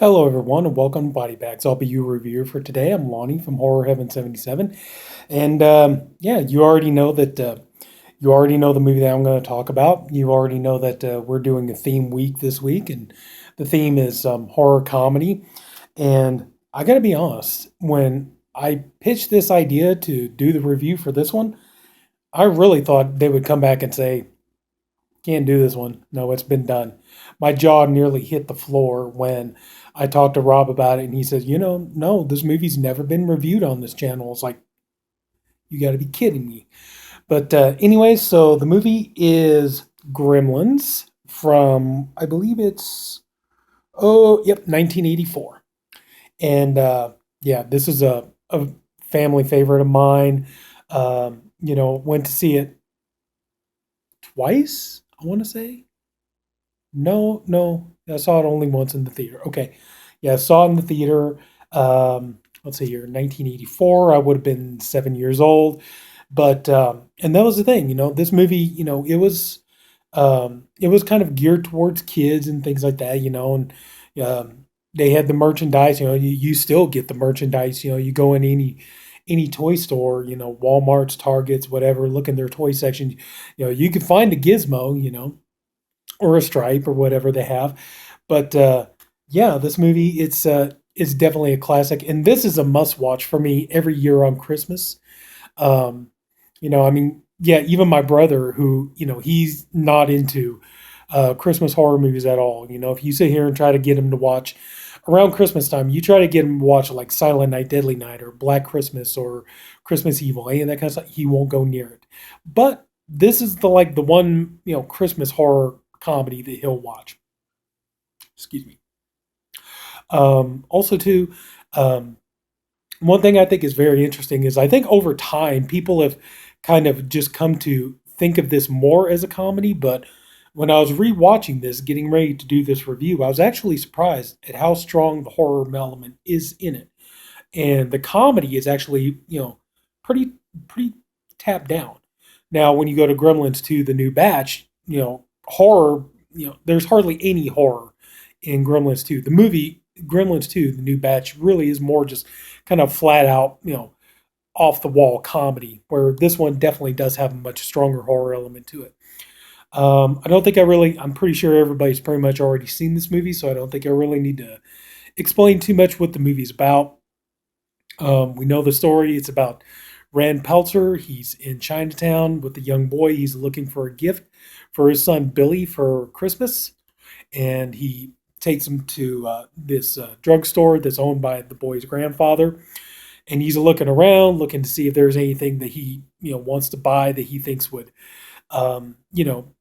Hello, everyone, and welcome to Body Bags. I'll be your reviewer for today. I'm Lonnie from Horror Heaven77, and yeah, you already know that you already know the movie that I'm going to talk about. You already know that we're doing a theme week this week, and the theme is horror comedy. And I got to be honest, when I pitched this idea to do the review for this one, I really thought they would come back and say, "Can't do this one. No, it's been done." My jaw nearly hit the floor when I talked to Rob about it, and he said, no, this movie's never been reviewed on this channel. It's like, you got to be kidding me. But anyway, so the movie is Gremlins from, I believe it's, 1984. And yeah, this is a family favorite of mine. Went to see it twice, I want to say. No, I saw it only once in the theater. Okay, yeah, I saw it in the theater. Let's see here, 1984. I would have been 7 years old, but and that was the thing. This movie. It was kind of geared towards kids and things like that. And they had the merchandise. You still get the merchandise. You go in any toy store. Walmart's, Targets, whatever. Look in their toy section. You can find a gizmo. Or a stripe or whatever they have. But yeah, this movie it's definitely a classic, and this is a must watch for me every year on Christmas. I mean, yeah, even my brother, who he's not into Christmas horror movies at all. If you sit here and try to get him to watch around Christmas time, you try to get him to watch like Silent Night, Deadly Night, or Black Christmas, or Christmas Evil, and that kind of stuff, he won't go near it. But this is the one Christmas horror comedy that he'll watch. Excuse me. Also, too, um, one thing I think is very interesting is I think over time people have kind of just come to think of this more as a comedy. But when I was rewatching this, getting ready to do this review, I was actually surprised at how strong the horror element is in it, and the comedy is actually pretty pretty tapped down. Now, when you go to Gremlins 2, the new batch, horror, there's hardly any horror in Gremlins 2. The movie Gremlins 2, the new batch, really is more just kind of flat out, off the wall comedy, where this one definitely does have a much stronger horror element to it. I don't think I'm pretty sure everybody's pretty much already seen this movie, so I don't think I really need to explain too much what the movie's about. We know the story. It's about Rand Peltzer. He's in Chinatown with a young boy. He's looking for a gift for his son Billy for Christmas, and he takes him to this drugstore that's owned by the boy's grandfather. And he's looking around, looking to see if there's anything that he wants to buy that he thinks would, um, you know,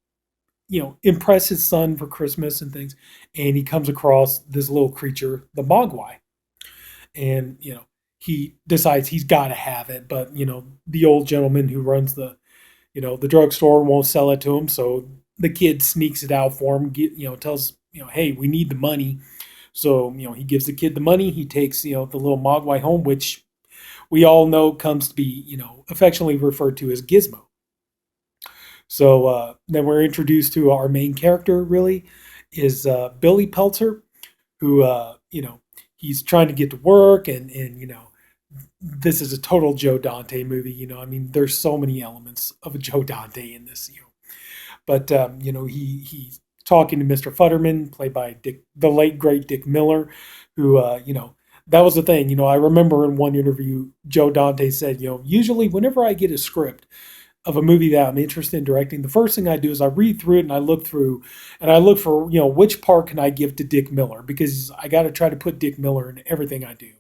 impress his son for Christmas and things. And he comes across this little creature, the Mogwai, and he decides he's got to have it. But the old gentleman who runs the drugstore won't sell it to him, so the kid sneaks it out for him. Tells hey, we need the money. So he gives the kid the money. He takes the little Mogwai home, which we all know comes to be affectionately referred to as Gizmo. So then we're introduced to our main character. Really, is Billy Peltzer, who he's trying to get to work, and this is a total Joe Dante movie. I mean, there's so many elements of a Joe Dante in this. But he's talking to Mr. Futterman, played by the late great Dick Miller, who that was the thing. I remember in one interview, Joe Dante said, usually whenever I get a script of a movie that I'm interested in directing, the first thing I do is I read through it and I look through and I look for which part can I give to Dick Miller, because I got to try to put Dick Miller in everything I do.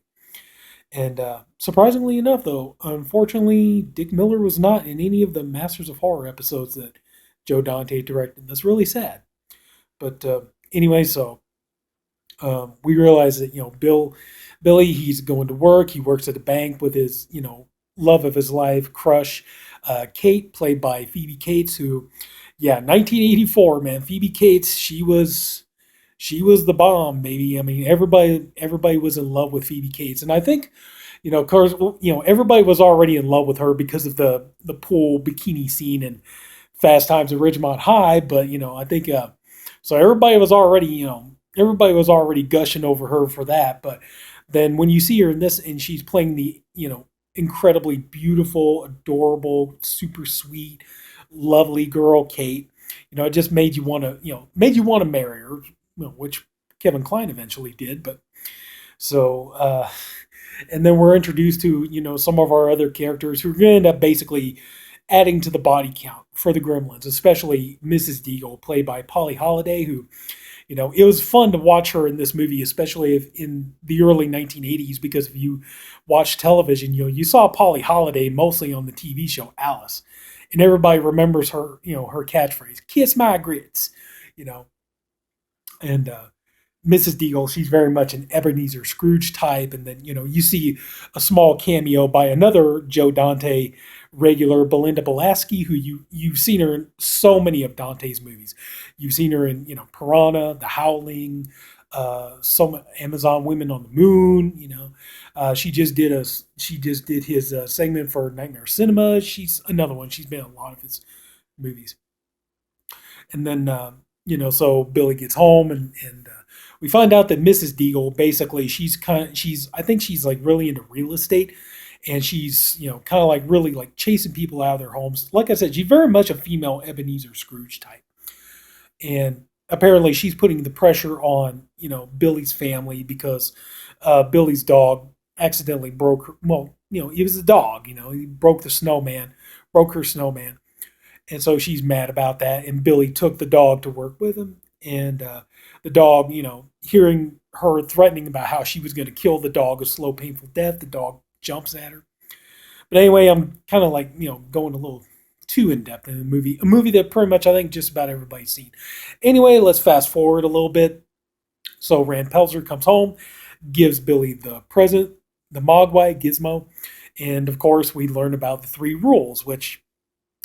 And surprisingly enough, though, unfortunately, Dick Miller was not in any of the Masters of Horror episodes that Joe Dante directed. That's really sad. But anyway, so we realize that Billy, he's going to work. He works at a bank with his love of his life, crush, Kate, played by Phoebe Cates, who, yeah, 1984, man, Phoebe Cates, she was the bomb, baby. I mean, everybody was in love with Phoebe Cates, and I think, of course, everybody was already in love with her because of the pool bikini scene in Fast Times at Ridgemont High. But I think so everybody was already everybody was already gushing over her for that. But then when you see her in this and she's playing the, incredibly beautiful, adorable, super sweet, lovely girl, Kate, it just made you want to, marry her, which Kevin Kline eventually did. But so, and then we're introduced to, some of our other characters who are going to end up basically adding to the body count for the Gremlins, especially Mrs. Deagle, played by Polly Holliday, who, it was fun to watch her in this movie, especially if in the early 1980s, because if you watch television, you saw Polly Holliday mostly on the TV show Alice, and everybody remembers her, her catchphrase, "Kiss my grits," you know, and Mrs. Deagle, she's very much an Ebenezer Scrooge type, and then you see a small cameo by another Joe Dante regular, Belinda Belasky, who you've seen her in so many of Dante's movies. You've seen her in Piranha, The Howling, some Amazon Women on the Moon. She just did his segment for Nightmare Cinema. She's another one. She's been in a lot of his movies, and then so Billy gets home and we find out that Mrs. Deagle basically she's I think she's like really into real estate, and she's kind of like really like chasing people out of their homes. Like I said, she's very much a female Ebenezer Scrooge type, and apparently she's putting the pressure on Billy's family because Billy's dog accidentally broke her. Well, he was a dog. He broke her snowman, and so she's mad about that. And Billy took the dog to work with him, and the dog, hearing her threatening about how she was going to kill the dog a slow, painful death, the dog jumps at her. But anyway, I'm kind of like going a little too in depth in the movie, a movie that pretty much I think just about everybody's seen. Anyway, let's fast forward a little bit. So Rand Pelzer comes home, gives Billy the present, the Mogwai Gizmo, and of course we learn about the three rules, which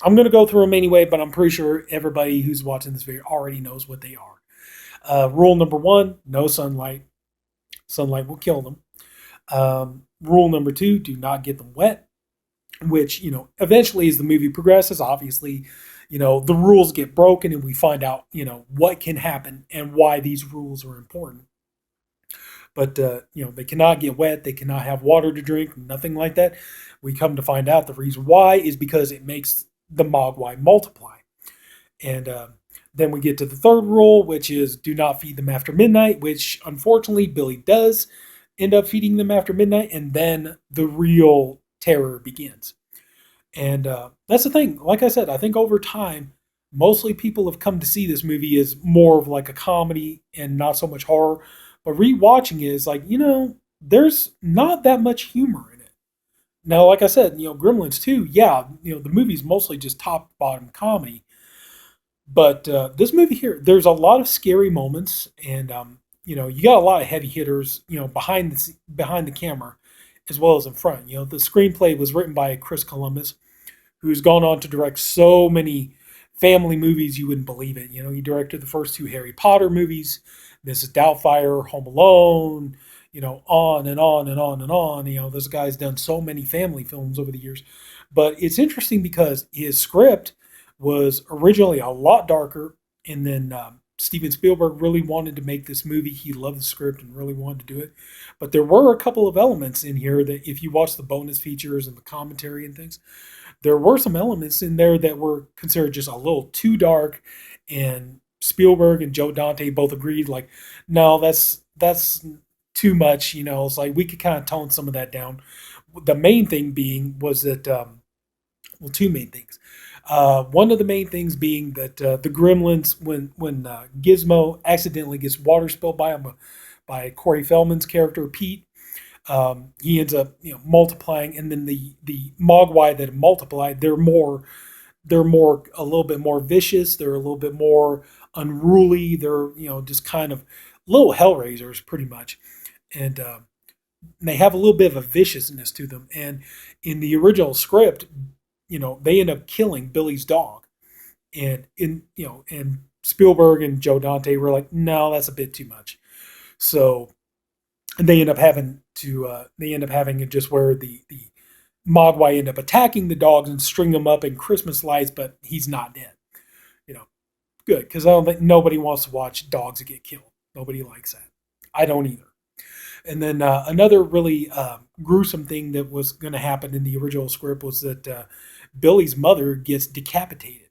I'm going to go through them anyway, but I'm pretty sure everybody who's watching this video already knows what they are. Rule number one, no sunlight. Sunlight will kill them. Rule number two, do not get them wet, which, eventually as the movie progresses, obviously, the rules get broken and we find out, what can happen and why these rules are important. But, they cannot get wet. They cannot have water to drink, nothing like that. We come to find out the reason why is because it makes the Mogwai multiply. And then we get to the third rule, which is do not feed them after midnight, which unfortunately Billy does end up feeding them after midnight. And then the real terror begins. And that's the thing. Like I said, I think over time, mostly people have come to see this movie as more of like a comedy and not so much horror. But rewatching it is like, there's not that much humor in it. Now, like I said, Gremlins 2, yeah, the movie's mostly just top bottom comedy. But this movie here, there's a lot of scary moments, and you got a lot of heavy hitters, behind the camera, as well as in front. The screenplay was written by Chris Columbus, who's gone on to direct so many family movies you wouldn't believe it. He directed the first two Harry Potter movies, Mrs. Doubtfire, Home Alone, on and on and on and on. This guy's done so many family films over the years. But it's interesting because his script was originally a lot darker, and then Steven Spielberg really wanted to make this movie. He loved the script and really wanted to do it. But there were a couple of elements in here that if you watch the bonus features and the commentary and things, there were some elements in there that were considered just a little too dark, and Spielberg and Joe Dante both agreed, like, no, that's too much. It's like we could kind of tone some of that down. The main thing being was that, two main things. One of the main things being that the Gremlins, when Gizmo accidentally gets water spilled by him by Corey Feldman's character Pete, he ends up multiplying, and then the Mogwai that multiplied, they're a little bit more vicious. They're a little bit more unruly. They're just kind of little hellraisers pretty much, and they have a little bit of a viciousness to them. And in the original script, they end up killing Billy's dog, and and Spielberg and Joe Dante were like, no, that's a bit too much. So they end up having it just where the Mogwai end up attacking the dogs and string them up in Christmas lights, but he's not dead. Good, because I don't think nobody wants to watch dogs that get killed. Nobody likes that. I don't either. And then another really gruesome thing that was going to happen in the original script was that Billy's mother gets decapitated.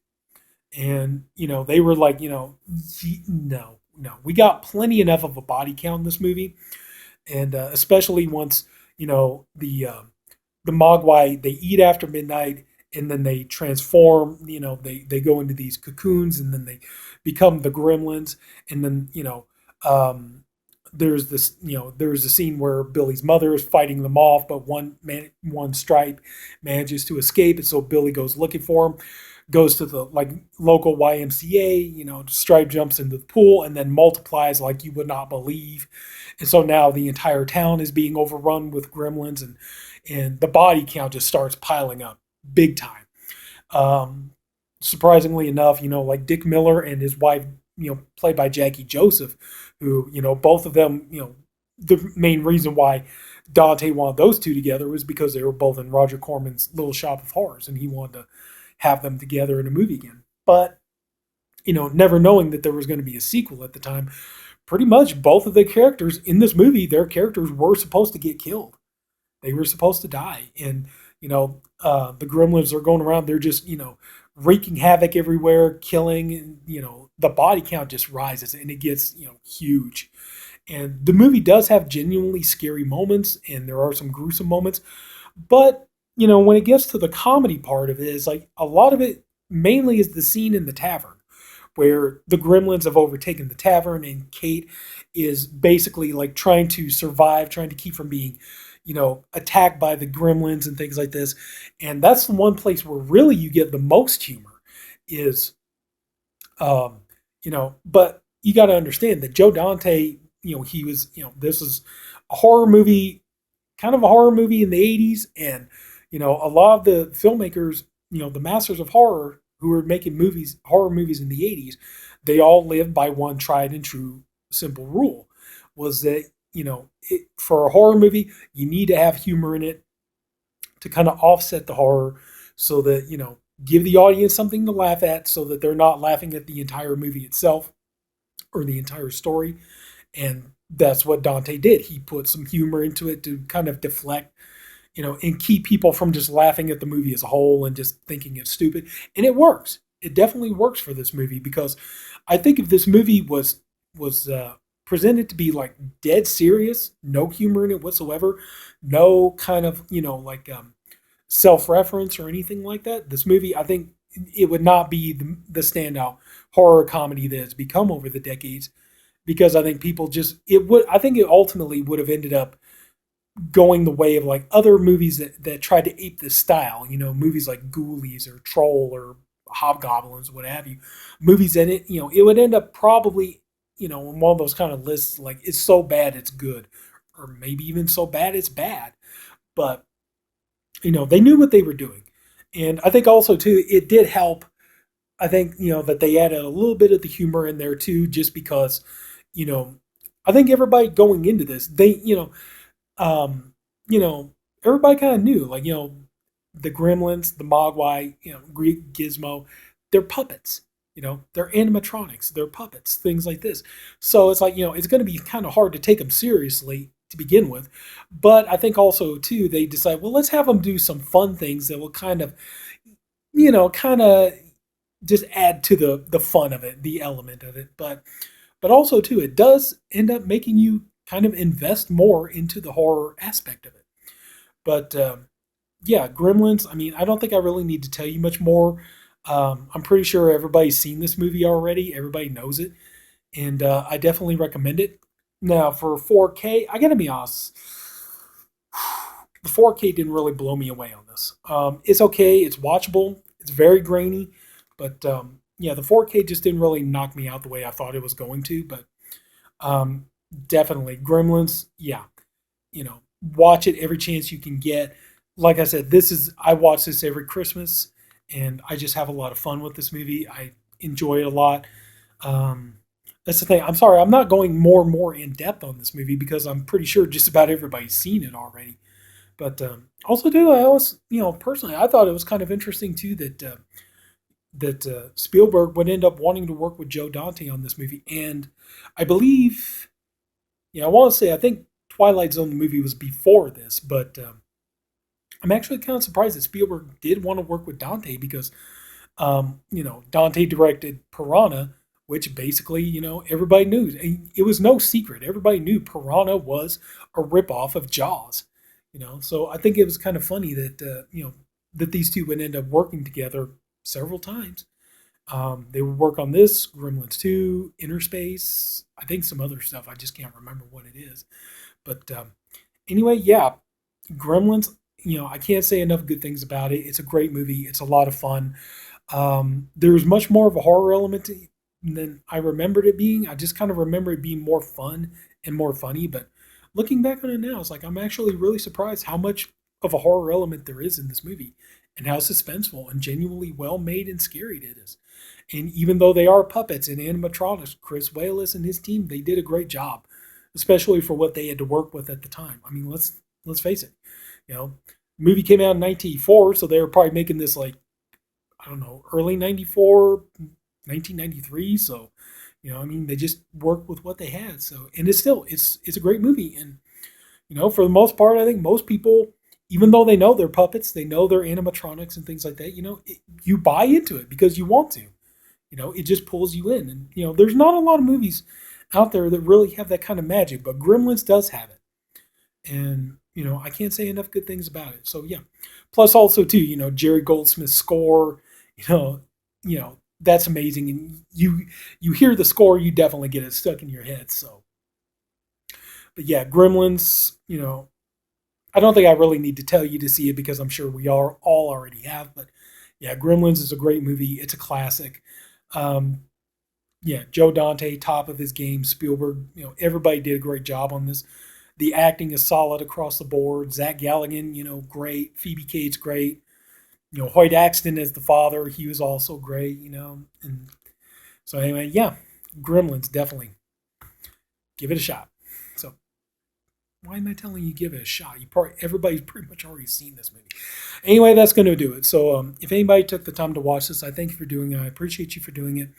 And, they were like, no, no. We got plenty enough of a body count in this movie. And especially once, the Mogwai, they eat after midnight and then they transform, they go into these cocoons and then they become the gremlins. And then, there's a scene where Billy's mother is fighting them off, but one stripe manages to escape, and so Billy goes looking for him, goes to the like local YMCA, Stripe jumps into the pool and then multiplies like you would not believe, and so now the entire town is being overrun with gremlins, and the body count just starts piling up big time. Um, Surprisingly enough, like Dick Miller and his wife, played by Jackie Joseph, who, both of them, the main reason why Dante wanted those two together was because they were both in Roger Corman's Little Shop of Horrors, and he wanted to have them together in a movie again. But, never knowing that there was going to be a sequel at the time, pretty much both of the characters in this movie, their characters were supposed to get killed. They were supposed to die. And, the gremlins are going around, they're just, wreaking havoc everywhere, killing, and, the body count just rises and it gets, huge. And the movie does have genuinely scary moments and there are some gruesome moments. But, when it gets to the comedy part of it, is like a lot of it mainly is the scene in the tavern where the gremlins have overtaken the tavern and Kate is basically like trying to survive, trying to keep from being, attacked by the gremlins and things like this. And that's the one place where really you get the most humor is, um, but you got to understand that Joe Dante, he was, this is a horror movie, kind of a horror movie in the 80s. And, a lot of the filmmakers, the masters of horror who were making movies, horror movies in the 80s, they all lived by one tried and true simple rule was that, for a horror movie, you need to have humor in it to kind of offset the horror so that, give the audience something to laugh at so that they're not laughing at the entire movie itself or the entire story. And that's what Dante did. He put some humor into it to kind of deflect, and keep people from just laughing at the movie as a whole and just thinking it's stupid. And it works. It definitely works for this movie because I think if this movie was presented to be like dead serious, no humor in it whatsoever, no kind of self-reference or anything like that, this movie, I think it would not be the standout horror comedy that it's become over the decades because I think people just I think it ultimately would have ended up going the way of like other movies that tried to ape this style, movies like Ghoulies or Troll or Hobgoblins, what have you, movies that it would end up probably, in one of those kind of lists, like it's so bad it's good, or maybe even so bad it's bad. But, they knew what they were doing. And I think also too, it did help. I think, that they added a little bit of the humor in there too, just because, you know, I think everybody going into this, um, you know, everybody kind of knew, like, the Gremlins, the Mogwai, Greek Gizmo, they're puppets. They're animatronics, they're puppets, things like this. So it's like, it's going to be kind of hard to take them seriously to begin with. But I think also, too, they decide, well, let's have them do some fun things that will kind of, kind of just add to the fun of it, the element of it. But also, too, it does end up making you kind of invest more into the horror aspect of it. But yeah, Gremlins, I mean, I don't think I really need to tell you much more. I'm pretty sure everybody's seen this movie already. Everybody knows it. And I definitely recommend it. Now, for 4K, I gotta be honest, the 4K didn't really blow me away on this. It's okay, it's watchable, it's very grainy, but yeah, the 4K just didn't really knock me out the way I thought it was going to. But um, definitely, Gremlins, yeah, watch it every chance you can get. Like I said, I watch this every Christmas, and I just have a lot of fun with this movie. I enjoy it a lot. Um, that's the thing. I'm sorry, I'm not going more and more in depth on this movie because I'm pretty sure just about everybody's seen it already. But also, too, I always, personally, I thought it was kind of interesting too that that Spielberg would end up wanting to work with Joe Dante on this movie, and I believe, I want to say I think Twilight Zone the movie was before this, but I'm actually kind of surprised that Spielberg did want to work with Dante because Dante directed Piranha, which basically, everybody knew. It was no secret. Everybody knew Piranha was a ripoff of Jaws. So I think it was kind of funny that that these two would end up working together several times. They would work on this, Gremlins 2, Inner Space, I think some other stuff. I just can't remember what it is. But anyway, yeah, Gremlins, I can't say enough good things about it. It's a great movie. It's a lot of fun. There's much more of a horror element than I remembered it being. I just kind of remember it being more fun and more funny. But looking back on it now, it's like I'm actually really surprised how much of a horror element there is in this movie and how suspenseful and genuinely well made and scary it is. And even though they are puppets and animatronics, Chris Walas and his team, they did a great job, especially for what they had to work with at the time. I mean, let's face it. You know, the movie came out in 1984, so they were probably making this like, I don't know, early 94, 1993. So, I mean, they just worked with what they had. So, and it's a great movie. And, for the most part, I think most people, even though they know they're puppets, they know they're animatronics and things like that, you buy into it because you want to. It just pulls you in. And, there's not a lot of movies out there that really have that kind of magic, but Gremlins does have it. And, I can't say enough good things about it. So, yeah. Plus, also, too, Jerry Goldsmith's score, you know, that's amazing. And you hear the score, you definitely get it stuck in your head. So, but yeah, Gremlins, I don't think I really need to tell you to see it because I'm sure we all already have. But yeah, Gremlins is a great movie. It's a classic. Um, yeah, Joe Dante, top of his game. Spielberg, everybody did a great job on this. The acting is solid across the board. Zach Galligan, great. Phoebe Cates, great. Hoyt Axton as the father, he was also great. And so anyway, yeah, Gremlins definitely give it a shot. So why am I telling you give it a shot? Everybody's pretty much already seen this movie. Anyway, that's going to do it. So if anybody took the time to watch this, I thank you for doing it. I appreciate you for doing it.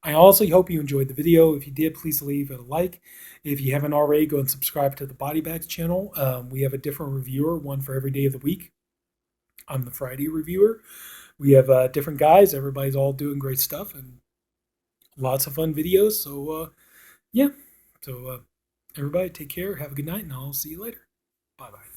I also hope you enjoyed the video. If you did, please leave it a like. If you haven't already, go and subscribe to the Body Bags channel. We have a different reviewer, one for every day of the week. I'm the Friday reviewer. We have different guys. Everybody's all doing great stuff and lots of fun videos. So, yeah. So, everybody take care. Have a good night, and I'll see you later. Bye-bye.